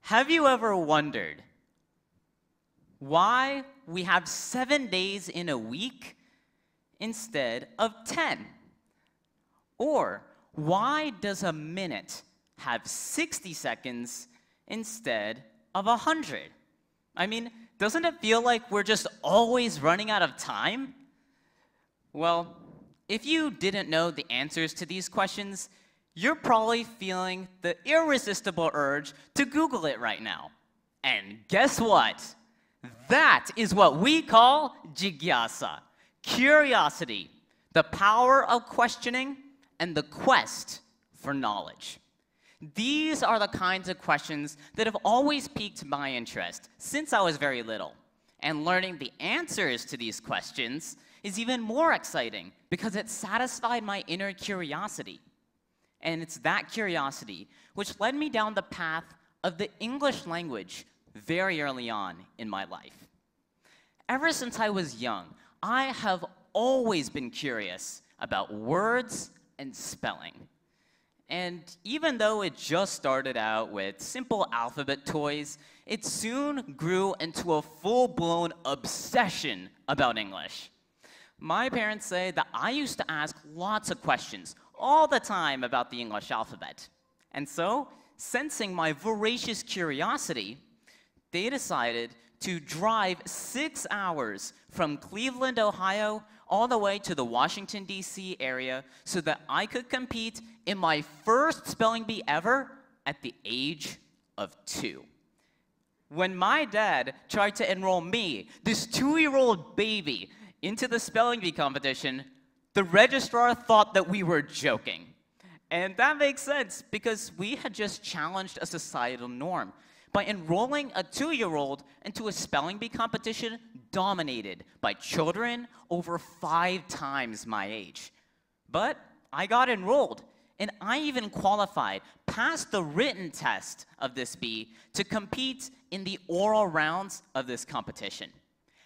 Have you ever wondered why we have 7 days in a week instead of 10? Or why does a minute have 60 seconds instead of 100? I mean, doesn't it feel like we're just always running out of time? Well, if you didn't know the answers to these questions, you're probably feeling the irresistible urge to Google it right now. And guess what? That is what we call Jigyasa, curiosity, the power of questioning and the quest for knowledge. These are the kinds of questions that have always piqued my interest since I was very little. And learning the answers to these questions is even more exciting because it satisfied my inner curiosity. And it's that curiosity which led me down the path of the English language very early on in my life. Ever since I was young, I have always been curious about words and spelling. And even though it just started out with simple alphabet toys, it soon grew into a full-blown obsession about English. My parents say that I used to ask lots of questions all the time about the English alphabet. And so, sensing my voracious curiosity, they decided to drive 6 hours from Cleveland, Ohio, all the way to the Washington, D.C. area so that I could compete in my first spelling bee ever at the age of 2. When my dad tried to enroll me, this 2-year-old baby, into the spelling bee competition, the registrar thought that we were joking. And that makes sense because we had just challenged a societal norm by enrolling a 2-year-old into a spelling bee competition dominated by children over 5 times my age. But I got enrolled, and I even qualified past the written test of this bee to compete in the oral rounds of this competition.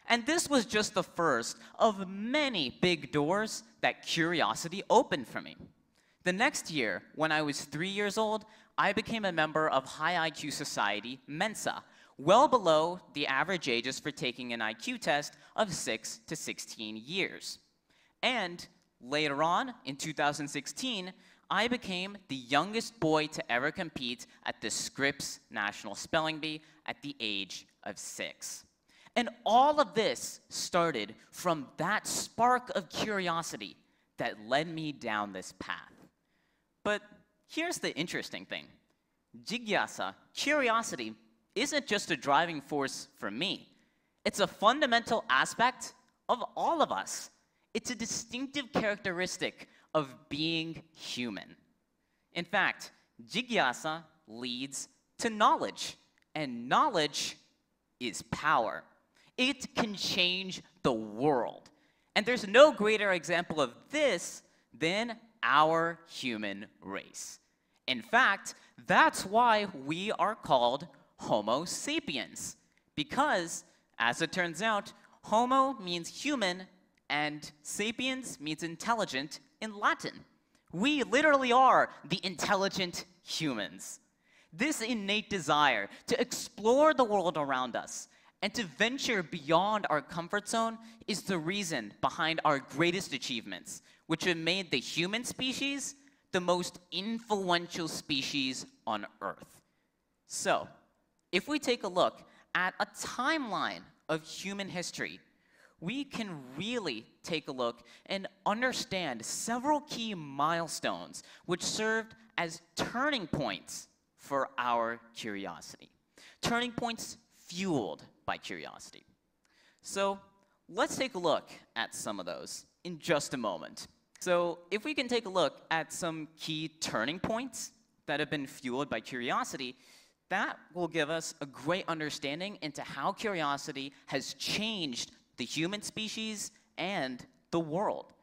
And this was just the first of many big doors that curiosity opened for me. The next year, when I was 3 years old, I became a member of high IQ society, Mensa, well below the average ages for taking an IQ test of 6 to 16 years. And later on, in 2016, I became the youngest boy to ever compete at the Scripps National Spelling Bee at the age of 6. And all of this started from that spark of curiosity that led me down this path. But here's the interesting thing. Jigyasa, curiosity, isn't just a driving force for me. It's a fundamental aspect of all of us. It's a distinctive characteristic of being human. In fact, Jigyasa leads to knowledge, and knowledge is power. It can change the world. And there's no greater example of this than our human race. In fact, that's why we are called Homo sapiens. Because, as it turns out, Homo means human, and sapiens means intelligent in Latin. We literally are the intelligent humans. This innate desire to explore the world around us and to venture beyond our comfort zone is the reason behind our greatest achievements, which have made the human species the most influential species on Earth. So, if we take a look at a timeline of human history, we can really take a look and understand several key milestones which served as turning points for our curiosity. Turning points fueled by curiosity. So let's take a look at some of those in just a moment. So if we can take a look at some key turning points that have been fueled by curiosity, that will give us a great understanding into how curiosity has changed the human species and the world.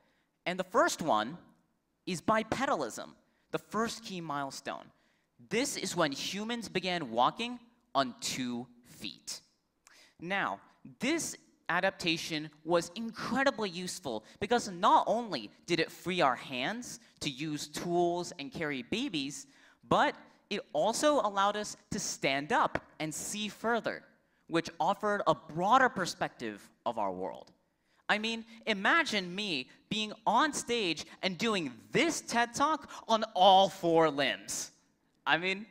And the first one is bipedalism, the first key milestone. This is when humans began walking on 2 feet. Now, this adaptation was incredibly useful because not only did it free our hands to use tools and carry babies, but it also allowed us to stand up and see further, which offered a broader perspective of our world. I mean, imagine me being on stage and doing this TED Talk on all 4 limbs. I mean,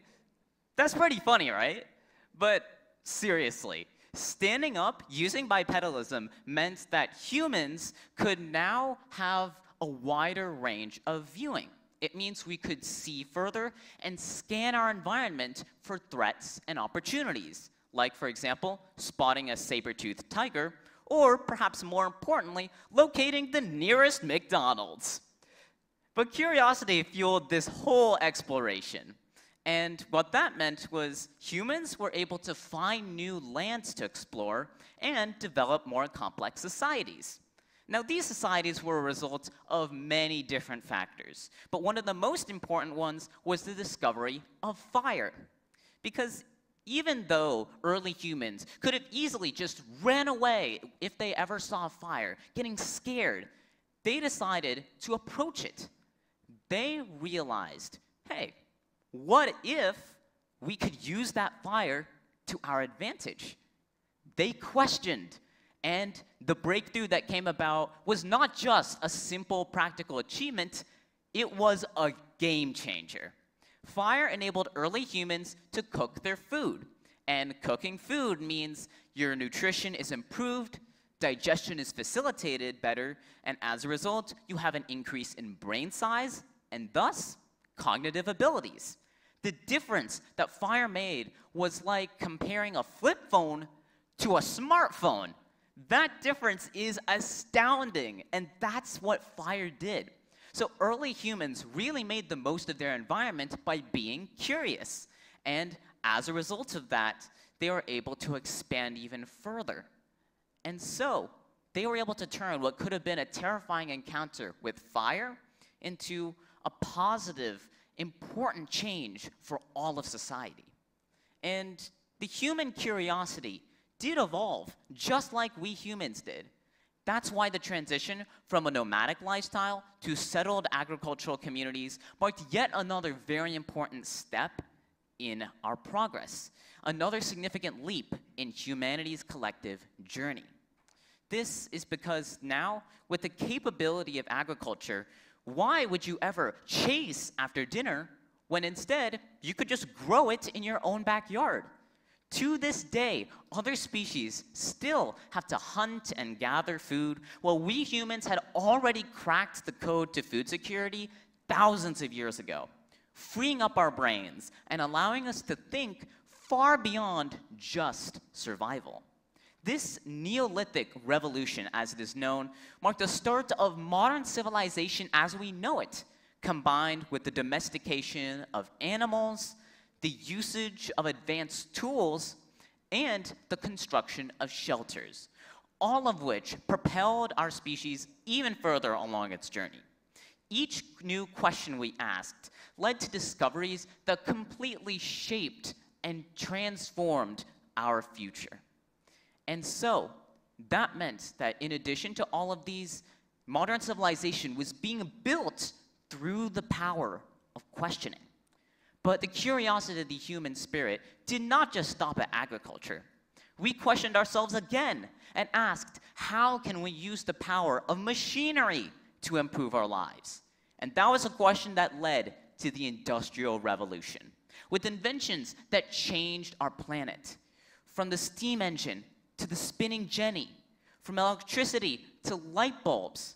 that's pretty funny, right? But seriously, standing up using bipedalism meant that humans could now have a wider range of viewing. It means we could see further and scan our environment for threats and opportunities, like, for example, spotting a saber-toothed tiger, or perhaps more importantly, locating the nearest McDonald's. But curiosity fueled this whole exploration. And what that meant was humans were able to find new lands to explore and develop more complex societies. Now, these societies were a result of many different factors, but one of the most important ones was the discovery of fire. Because even though early humans could have easily just ran away if they ever saw a fire, getting scared, they decided to approach it. They realized, hey, what if we could use that fire to our advantage? They questioned, and the breakthrough that came about was not just a simple practical achievement, it was a game changer. Fire enabled early humans to cook their food, and cooking food means your nutrition is improved, digestion is facilitated better, and as a result, you have an increase in brain size, and thus, cognitive abilities. The difference that fire made was like comparing a flip phone to a smartphone. That difference is astounding, and that's what fire did. So early humans really made the most of their environment by being curious. And as a result of that, they were able to expand even further. And so they were able to turn what could have been a terrifying encounter with fire into a positive, important change for all of society. And the human curiosity did evolve just like we humans did. That's why the transition from a nomadic lifestyle to settled agricultural communities marked yet another very important step in our progress, another significant leap in humanity's collective journey. This is because now, with the capability of agriculture, why would you ever chase after dinner when instead you could just grow it in your own backyard? To this day, other species still have to hunt and gather food, while we humans had already cracked the code to food security thousands of years ago, freeing up our brains and allowing us to think far beyond just survival. This Neolithic revolution, as it is known, marked the start of modern civilization as we know it, combined with the domestication of animals, the usage of advanced tools, and the construction of shelters, all of which propelled our species even further along its journey. Each new question we asked led to discoveries that completely shaped and transformed our future. And so, that meant that in addition to all of these, modern civilization was being built through the power of questioning. But the curiosity of the human spirit did not just stop at agriculture. We questioned ourselves again and asked, how can we use the power of machinery to improve our lives? And that was a question that led to the Industrial Revolution, with inventions that changed our planet. From the steam engine to the spinning jenny, from electricity to light bulbs.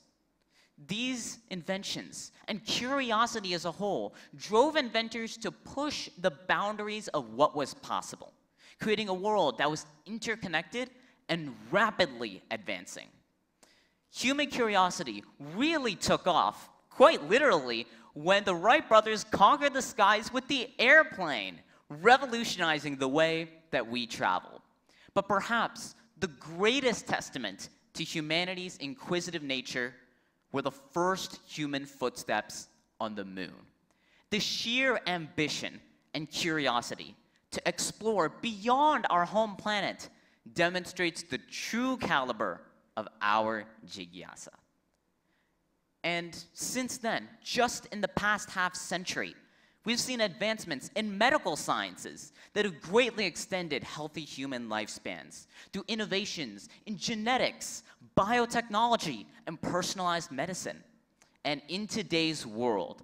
These inventions and curiosity as a whole drove inventors to push the boundaries of what was possible, creating a world that was interconnected and rapidly advancing. Human curiosity really took off, quite literally, when the Wright brothers conquered the skies with the airplane, revolutionizing the way that we traveled. But perhaps the greatest testament to humanity's inquisitive nature were the first human footsteps on the moon. The sheer ambition and curiosity to explore beyond our home planet demonstrates the true caliber of our Jigyasa. And since then, just in the past half century, We've seen advancements in medical sciences that have greatly extended healthy human lifespans through innovations in genetics, biotechnology, and personalized medicine. And in today's world,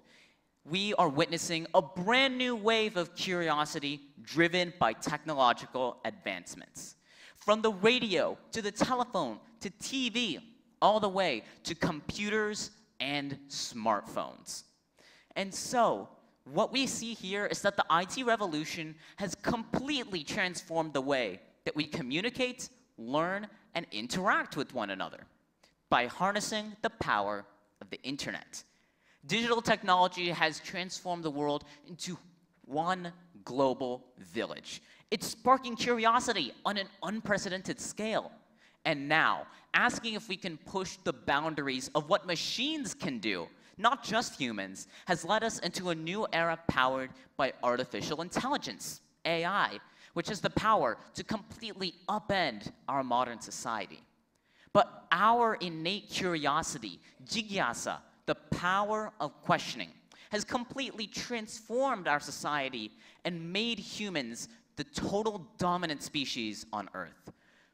we are witnessing a brand new wave of curiosity driven by technological advancements. From the radio, to the telephone, to TV, all the way to computers and smartphones. And so, what we see here is that the IT revolution has completely transformed the way that we communicate, learn, and interact with one another by harnessing the power of the internet. Digital technology has transformed the world into one global village. It's sparking curiosity on an unprecedented scale. And now, asking if we can push the boundaries of what machines can do, not just humans, has led us into a new era powered by artificial intelligence, AI, which has the power to completely upend our modern society. But our innate curiosity, Jigyasa, the power of questioning, has completely transformed our society and made humans the total dominant species on Earth,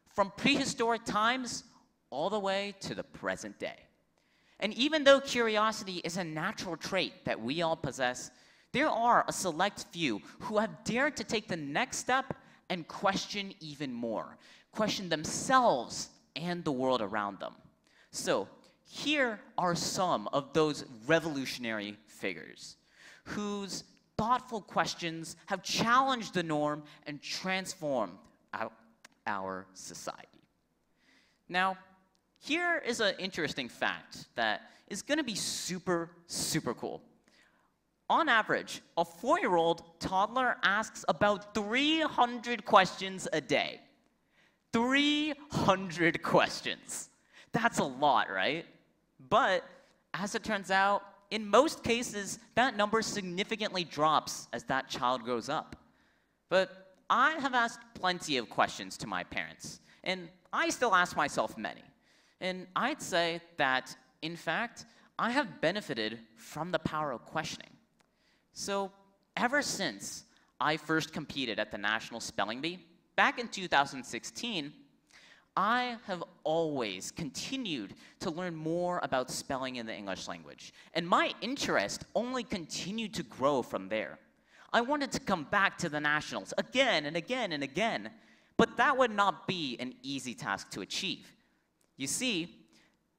from prehistoric times all the way to the present day. And even though curiosity is a natural trait that we all possess, there are a select few who have dared to take the next step and question even more, question themselves and the world around them. So, here are some of those revolutionary figures whose thoughtful questions have challenged the norm and transformed our society. Now, here is an interesting fact that is going to be super, super cool. On average, a 4-year-old toddler asks about 300 questions a day. 300 questions. That's a lot, right? But as it turns out, in most cases, that number significantly drops as that child grows up. But I have asked plenty of questions to my parents, and I still ask myself many. And I'd say that, in fact, I have benefited from the power of questioning. So, ever since I first competed at the National Spelling Bee, back in 2016, I have always continued to learn more about spelling in the English language, and my interest only continued to grow from there. I wanted to come back to the nationals again and again and again, but that would not be an easy task to achieve. You see,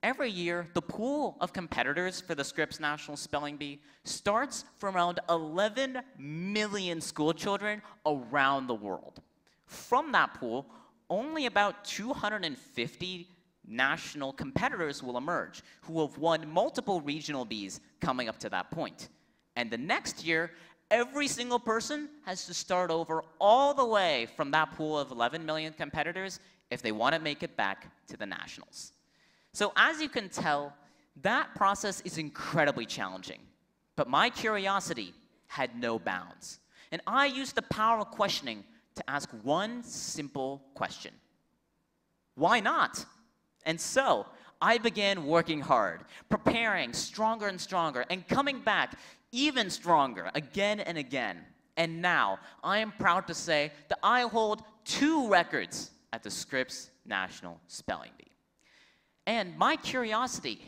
every year, the pool of competitors for the Scripps National Spelling Bee starts from around 11 million school children around the world. From that pool, only about 250 national competitors will emerge who have won multiple regional bees coming up to that point. And the next year, every single person has to start over all the way from that pool of 11 million competitors if they want to make it back to the nationals. So as you can tell, that process is incredibly challenging. But my curiosity had no bounds. And I used the power of questioning to ask one simple question. Why not? And so, I began working hard, preparing stronger and stronger, and coming back even stronger again and again. And now, I am proud to say that I hold 2 records at the Scripps National Spelling Bee. And my curiosity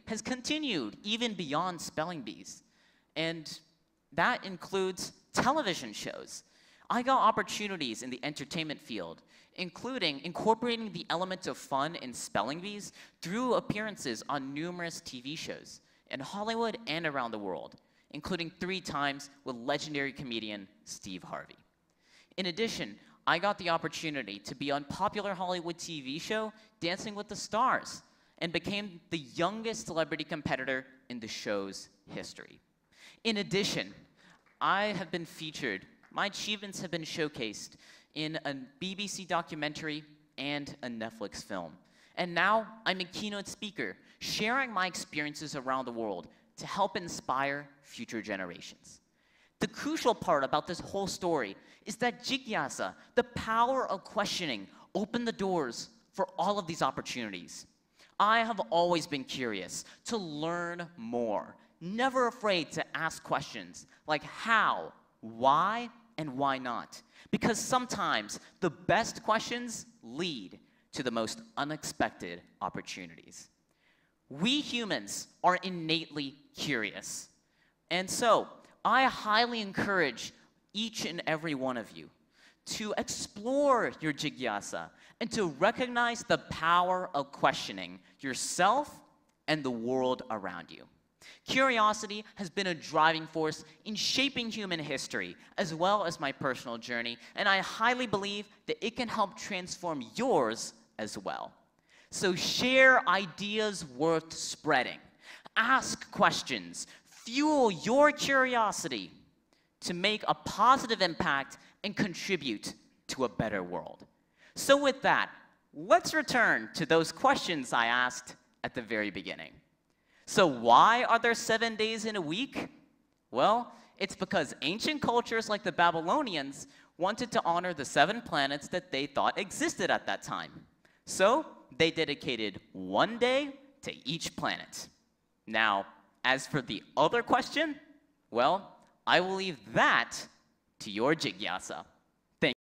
has continued even beyond spelling bees. And that includes television shows. I got opportunities in the entertainment field, including incorporating the element of fun in spelling bees through appearances on numerous TV shows in Hollywood and around the world, including 3 times with legendary comedian Steve Harvey. In addition, I got the opportunity to be on popular Hollywood TV show Dancing with the Stars and became the youngest celebrity competitor in the show's history. In addition, I have been featured, my achievements have been showcased in a BBC documentary and a Netflix film. And now I'm a keynote speaker, sharing my experiences around the world to help inspire future generations. The crucial part about this whole story is that Jigyasa, the power of questioning, opened the doors for all of these opportunities. I have always been curious to learn more, never afraid to ask questions like how, why, and why not. Because sometimes the best questions lead to the most unexpected opportunities. We humans are innately curious. And so, I highly encourage each and every one of you to explore your Jigyasa and to recognize the power of questioning yourself and the world around you. Curiosity has been a driving force in shaping human history, as well as my personal journey, and I highly believe that it can help transform yours as well. So share ideas worth spreading. Ask questions. Fuel your curiosity to make a positive impact and contribute to a better world. So with that, let's return to those questions I asked at the very beginning. So why are there 7 days in a week? Well, it's because ancient cultures like the Babylonians wanted to honor the 7 planets that they thought existed at that time. So they dedicated 1 day to each planet. Now, as for the other question, well, I will leave that to your Jigyasa.